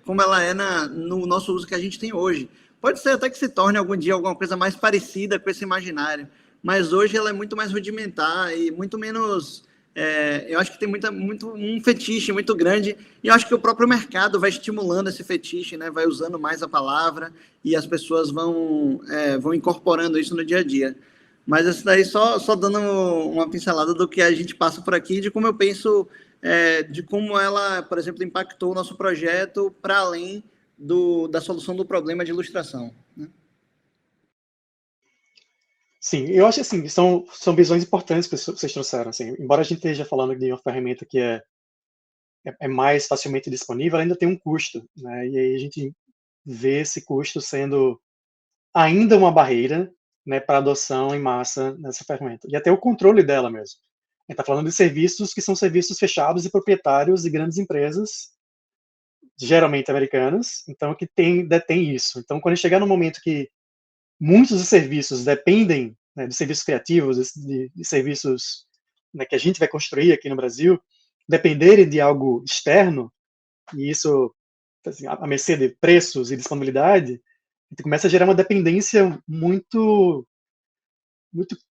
como ela é no nosso uso que a gente tem hoje. Pode ser até que se torne algum dia alguma coisa mais parecida com esse imaginário, mas hoje ela é muito mais rudimentar e muito menos. Eu acho que tem um fetiche muito grande, e eu acho que o próprio mercado vai estimulando esse fetiche, né? Vai usando mais a palavra e as pessoas vão incorporando isso no dia a dia. Mas isso daí só dando uma pincelada do que a gente passa por aqui, de como eu penso, de como ela, por exemplo, impactou o nosso projeto para além da solução do problema de ilustração, né? Sim, eu acho assim, são visões importantes que vocês trouxeram, assim, embora a gente esteja falando de uma ferramenta que é mais facilmente disponível, ela ainda tem um custo, né? E aí a gente vê esse custo sendo ainda uma barreira, né, para adoção em massa nessa ferramenta. E até o controle dela mesmo. A gente está falando de serviços que são serviços fechados e proprietários de grandes empresas, geralmente americanas, então que detém isso. Então, quando chegar no momento que muitos dos serviços dependem, né, de serviços criativos, de serviços, né, que a gente vai construir aqui no Brasil, dependerem de algo externo, e isso assim, a mercê de preços e disponibilidade, a gente começa a gerar uma dependência muito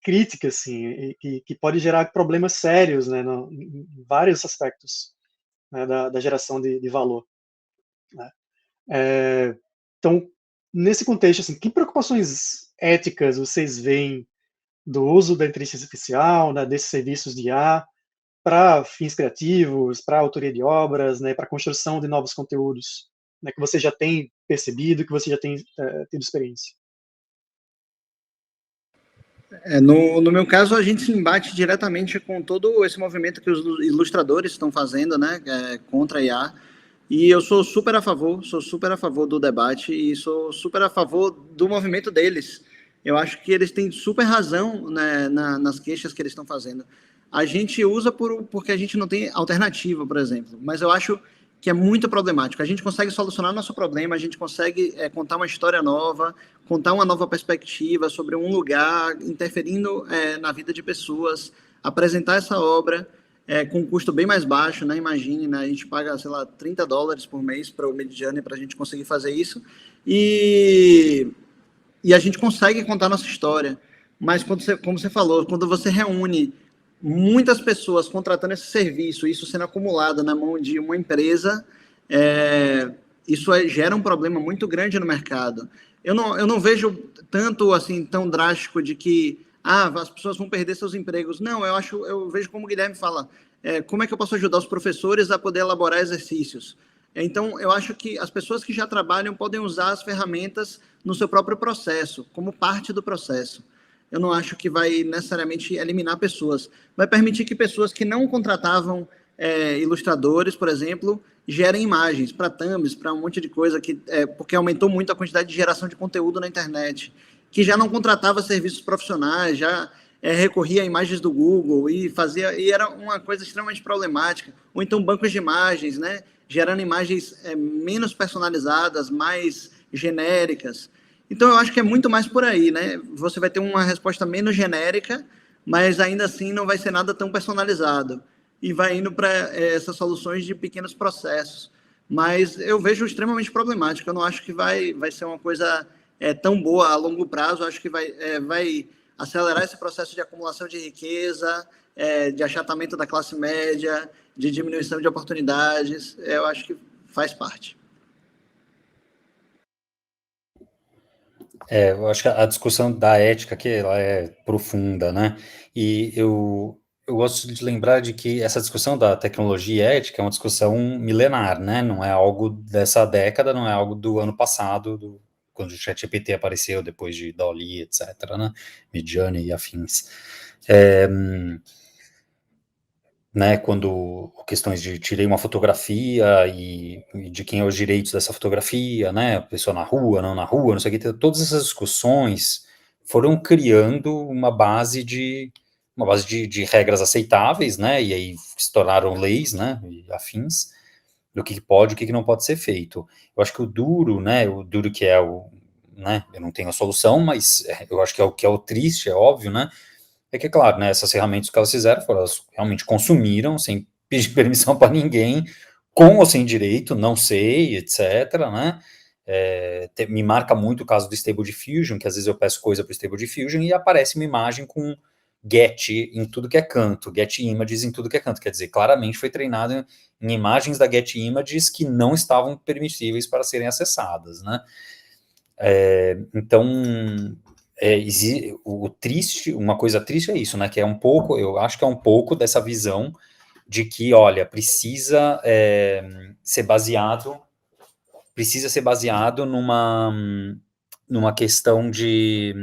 crítica, assim, e que pode gerar problemas sérios, né, em vários aspectos, né, da geração de valor, né. Então, nesse contexto, assim, que preocupações éticas vocês veem do uso da inteligência artificial, né, desses serviços de IA, para fins criativos, para autoria de obras, né, para construção de novos conteúdos, né, que você já tem percebido, que você já tem tido experiência? No meu caso, a gente se embate diretamente com todo esse movimento que os ilustradores estão fazendo, né, contra a IA. E eu sou super a favor do debate e sou super a favor do movimento deles. Eu acho que eles têm super razão, né, nas queixas que eles estão fazendo. A gente usa porque a gente não tem alternativa, por exemplo. Mas eu acho que é muito problemático. A gente consegue solucionar nosso problema, a gente consegue contar uma história nova, contar uma nova perspectiva sobre um lugar, interferindo na vida de pessoas, apresentar essa obra com um custo bem mais baixo, né? Imagine, né? A gente paga, sei lá, $30 por mês para o Midjourney para a gente conseguir fazer isso. E a gente consegue contar nossa história. Mas, como você falou, quando você reúne muitas pessoas contratando esse serviço, isso sendo acumulado na mão de uma empresa, isso gera um problema muito grande no mercado. Eu não vejo tanto assim tão drástico de que as pessoas vão perder seus empregos. Não, eu vejo como o Guilherme fala, como é que eu posso ajudar os professores a poder elaborar exercícios? Então, eu acho que as pessoas que já trabalham podem usar as ferramentas no seu próprio processo, como parte do processo. Eu não acho que vai necessariamente eliminar pessoas. Vai permitir que pessoas que não contratavam ilustradores, por exemplo, gerem imagens para thumbs, para um monte de coisa, porque aumentou muito a quantidade de geração de conteúdo na internet, que já não contratava serviços profissionais, já recorria a imagens do Google e era uma coisa extremamente problemática. Ou então bancos de imagens, né? Gerando imagens menos personalizadas, mais genéricas. Então, eu acho que é muito mais por aí, né? Você vai ter uma resposta menos genérica, mas ainda assim não vai ser nada tão personalizado. E vai indo para essas soluções de pequenos processos. Mas eu vejo extremamente problemático. Eu não acho que vai ser uma coisa tão boa a longo prazo. Eu acho que vai acelerar esse processo de acumulação de riqueza, de achatamento da classe média, de diminuição de oportunidades. Eu acho que faz parte. Eu acho que a discussão da ética aqui ela é profunda, né? E eu eu gosto de lembrar de que essa discussão da tecnologia e ética é uma discussão milenar, né? Não é algo dessa década, não é algo do ano passado, quando o ChatGPT apareceu, depois de DALL-E, etc., né? Midjourney e afins. Né, quando questões de tirei uma fotografia e de quem é os direitos dessa fotografia, né, a pessoa na rua, não na rua, não sei o que, todas essas discussões foram criando uma base de regras aceitáveis, né, e aí se tornaram leis, né, e afins, do que pode e o que não pode ser feito. Eu acho que o duro que é né, eu não tenho a solução, mas eu acho que é o triste, é óbvio, né, é que, claro, né, essas ferramentas que elas fizeram, elas realmente consumiram, sem pedir permissão para ninguém, com ou sem direito, não sei, etc., né, me marca muito o caso do Stable Diffusion, que às vezes eu peço coisa para o Stable Diffusion e aparece uma imagem com get em tudo que é canto, get images em tudo que é canto, quer dizer, claramente foi treinado em imagens da get images que não estavam permissíveis para serem acessadas, né, então, uma coisa triste é isso, né, que é um pouco, eu acho que é um pouco dessa visão de que, olha, precisa ser baseado numa questão de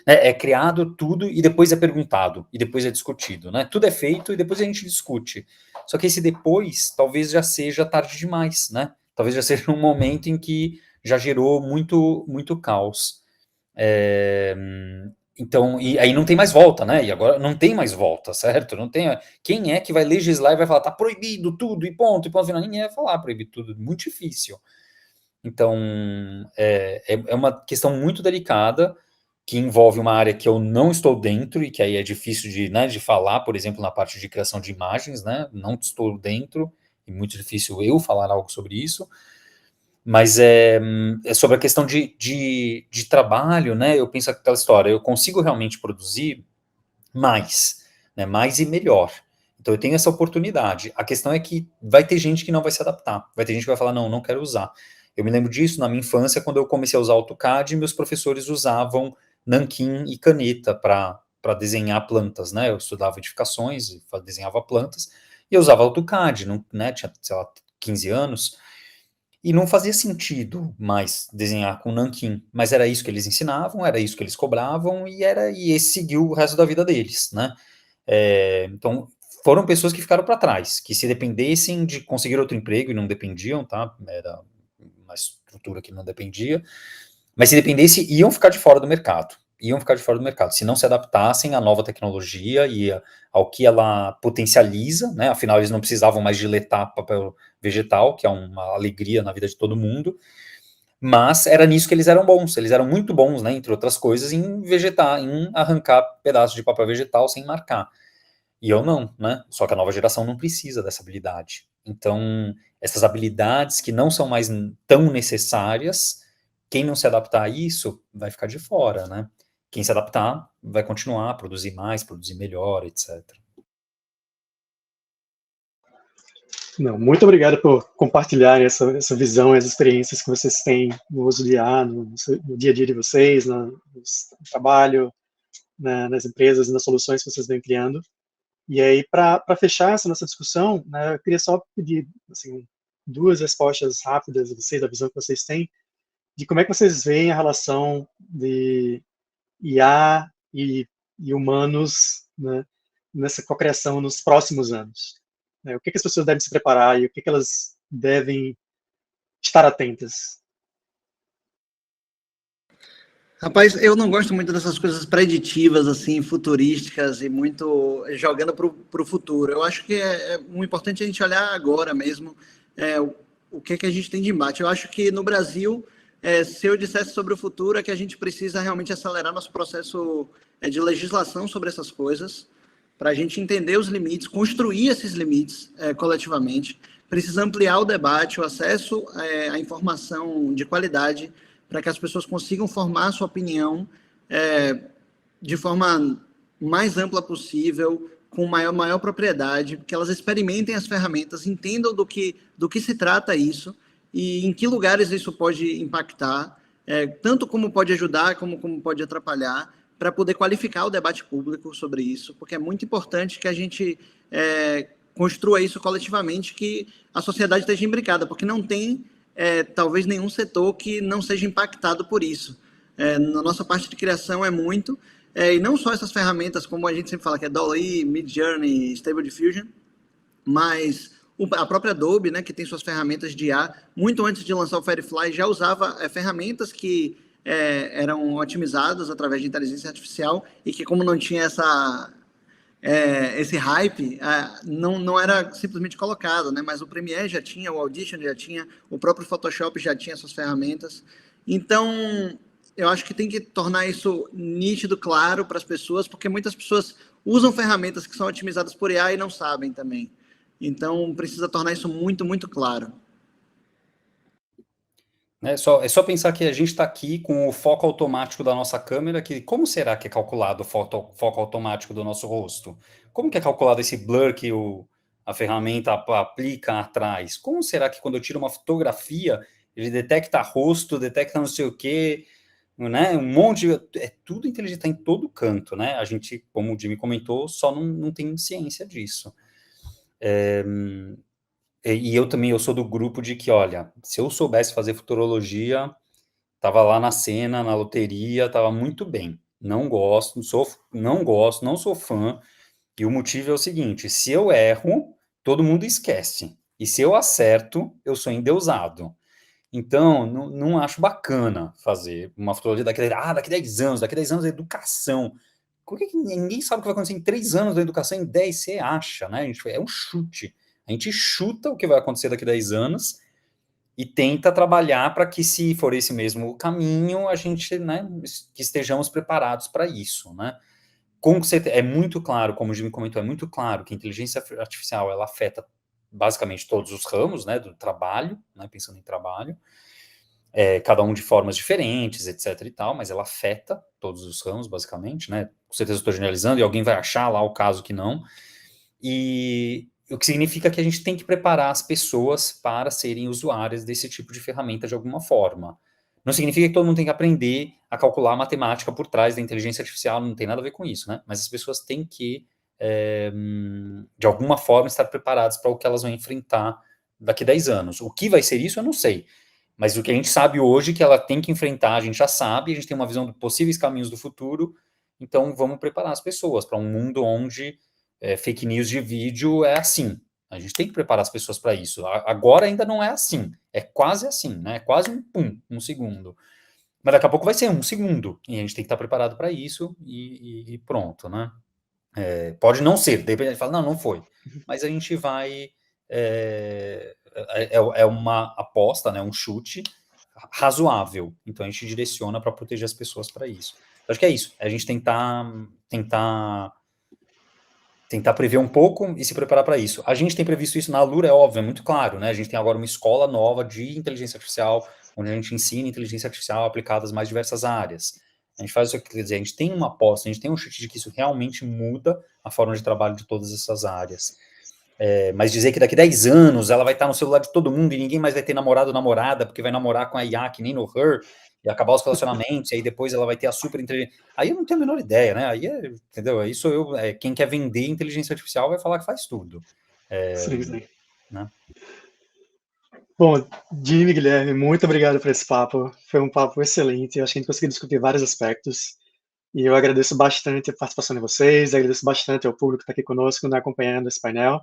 é criado tudo e depois é perguntado, e depois é discutido, né, tudo é feito e depois a gente discute, só que esse depois talvez já seja tarde demais, né, talvez já seja um momento em que já gerou muito, muito caos. Então, e aí não tem mais volta, né? E agora não tem mais volta, certo? Não tem. Quem é que vai legislar e vai falar, tá proibido tudo, e ponto, final, ninguém vai falar proibido tudo, muito difícil. Então, é uma questão muito delicada, que envolve uma área que eu não estou dentro, e que aí é difícil de falar, por exemplo, na parte de criação de imagens, né? Não estou dentro, e muito difícil eu falar algo sobre isso. Mas é sobre a questão de trabalho, né? Eu penso aquela história, eu consigo realmente produzir mais, né? Mais e melhor. Então eu tenho essa oportunidade. A questão é que vai ter gente que não vai se adaptar. Vai ter gente que vai falar, não quero usar. Eu me lembro disso na minha infância, quando eu comecei a usar AutoCAD, meus professores usavam nanquim e caneta para desenhar plantas, né? Eu estudava edificações, desenhava plantas, e eu usava AutoCAD, né? Tinha, sei lá, 15 anos, e não fazia sentido mais desenhar com nanquim, mas era isso que eles ensinavam, era isso que eles cobravam, e esse seguiu o resto da vida deles, né? Então, foram pessoas que ficaram para trás, que se dependessem de conseguir outro emprego, e não dependiam, tá? Era uma estrutura que não dependia, mas se dependesse, iam ficar de fora do mercado. Se não se adaptassem à nova tecnologia e ao que ela potencializa, né? Afinal, eles não precisavam mais diletar papel vegetal, que é uma alegria na vida de todo mundo, mas era nisso que eles eram bons, eles eram muito bons, né, entre outras coisas, em arrancar pedaços de papel vegetal sem marcar. E eu não, né? Só que a nova geração não precisa dessa habilidade. Então, essas habilidades que não são mais tão necessárias, quem não se adaptar a isso vai ficar de fora, né? Quem se adaptar vai continuar a produzir mais, produzir melhor, etc. Não, muito obrigado por compartilhar essa visão, as experiências que vocês têm no uso de IA, no dia a dia de vocês, no trabalho, nas empresas, nas soluções que vocês vêm criando. E aí, para fechar essa nossa discussão, né, eu queria só pedir assim, 2 respostas rápidas de vocês, da visão que vocês têm, de como é que vocês veem a relação de IA e humanos, né, nessa cocriação nos próximos anos. Né? O que as pessoas devem se preparar e o que elas devem estar atentas? Rapaz, eu não gosto muito dessas coisas preditivas, assim, futurísticas e muito jogando para o futuro. Eu acho que é importante a gente olhar agora mesmo o que a gente tem de embate. Eu acho que no Brasil, se eu dissesse sobre o futuro, é que a gente precisa realmente acelerar nosso processo de legislação sobre essas coisas, para a gente entender os limites, construir esses limites coletivamente. Precisa ampliar o debate, o acesso à informação de qualidade, para que as pessoas consigam formar a sua opinião de forma mais ampla possível, com maior propriedade, que elas experimentem as ferramentas, entendam do que se trata isso e em que lugares isso pode impactar, tanto como pode ajudar, como pode atrapalhar, para poder qualificar o debate público sobre isso, porque é muito importante que a gente construa isso coletivamente, que a sociedade esteja imbricada, porque não tem talvez nenhum setor que não seja impactado por isso. Na nossa parte de criação é muito, e não só essas ferramentas, como a gente sempre fala, que é DALL-E, Midjourney, Stable Diffusion, mas a própria Adobe, né, que tem suas ferramentas de IA, muito antes de lançar o Firefly, já usava ferramentas que eram otimizadas através de inteligência artificial e que, como não tinha esse hype, não era simplesmente colocado, né? Mas o Premiere já tinha, o Audition já tinha, o próprio Photoshop já tinha suas ferramentas. Então, eu acho que tem que tornar isso nítido, claro para as pessoas, porque muitas pessoas usam ferramentas que são otimizadas por IA e não sabem também. Então, precisa tornar isso muito, muito claro. É só pensar que a gente está aqui com o foco automático da nossa câmera, que como será que é calculado o foco automático do nosso rosto? Como que é calculado esse blur que a ferramenta aplica atrás? Como será que quando eu tiro uma fotografia, ele detecta rosto, detecta não sei o quê, né? Um monte é tudo inteligente, está em todo canto, né? A gente, como o Jimmy comentou, só não tem ciência disso. E eu sou do grupo de que, olha, se eu soubesse fazer futurologia, estava lá na cena, na loteria, estava muito bem. Não gosto, não sou fã. E o motivo é o seguinte: se eu erro, todo mundo esquece. E se eu acerto, eu sou endeusado. Então, não acho bacana fazer uma futurologia daqui 10 anos, daqui 10 anos é educação. Por que ninguém sabe o que vai acontecer em 3 anos da educação, em 10 você acha, né? É um chute. A gente chuta o que vai acontecer daqui a 10 anos e tenta trabalhar para que, se for esse mesmo caminho, a gente, né, que estejamos preparados para isso, né? É muito claro, como o Jimmy comentou, é muito claro que a inteligência artificial, ela afeta basicamente todos os ramos, né, do trabalho, né, pensando em trabalho, cada um de formas diferentes, etc e tal, mas ela afeta todos os ramos, basicamente, né? Com certeza eu estou generalizando e alguém vai achar lá o caso que não. E o que significa que a gente tem que preparar as pessoas para serem usuárias desse tipo de ferramenta de alguma forma. Não significa que todo mundo tem que aprender a calcular a matemática por trás da inteligência artificial, não tem nada a ver com isso, né? Mas as pessoas têm que, de alguma forma, estar preparadas para o que elas vão enfrentar daqui a 10 anos. O que vai ser isso, eu não sei. Mas o que a gente sabe hoje que ela tem que enfrentar, a gente já sabe, a gente tem uma visão de possíveis caminhos do futuro, então vamos preparar as pessoas para um mundo onde fake news de vídeo é assim. A gente tem que preparar as pessoas para isso. Agora ainda não é assim. É quase assim, né? É quase um segundo. Mas daqui a pouco vai ser 1 segundo. E a gente tem que estar preparado para isso e pronto, né? Pode não ser. De repente a gente fala, não foi. Mas a gente vai... É uma aposta, né? Um chute razoável. Então a gente direciona para proteger as pessoas para isso. Eu acho que é isso. A gente tentar prever um pouco e se preparar para isso. A gente tem previsto isso na Alura, é óbvio, é muito claro, né? A gente tem agora uma escola nova de inteligência artificial, onde a gente ensina inteligência artificial aplicada às mais diversas áreas. A gente faz isso, quer dizer, a gente tem uma aposta, a gente tem um chute de que isso realmente muda a forma de trabalho de todas essas áreas. Mas dizer que daqui a 10 anos ela vai estar no celular de todo mundo e ninguém mais vai ter namorado ou namorada, porque vai namorar com a IA que nem no Her, e acabar os relacionamentos, e aí depois ela vai ter a super inteligência. Aí eu não tenho a menor ideia, né? Aí entendeu? Aí sou eu, quem quer vender inteligência artificial vai falar que faz tudo. Sim. Né? Bom, Jimmy, Guilherme, muito obrigado por esse papo. Foi um papo excelente. Eu acho que a gente conseguiu discutir vários aspectos. E eu agradeço bastante a participação de vocês, agradeço bastante ao público que está aqui conosco, né, acompanhando esse painel.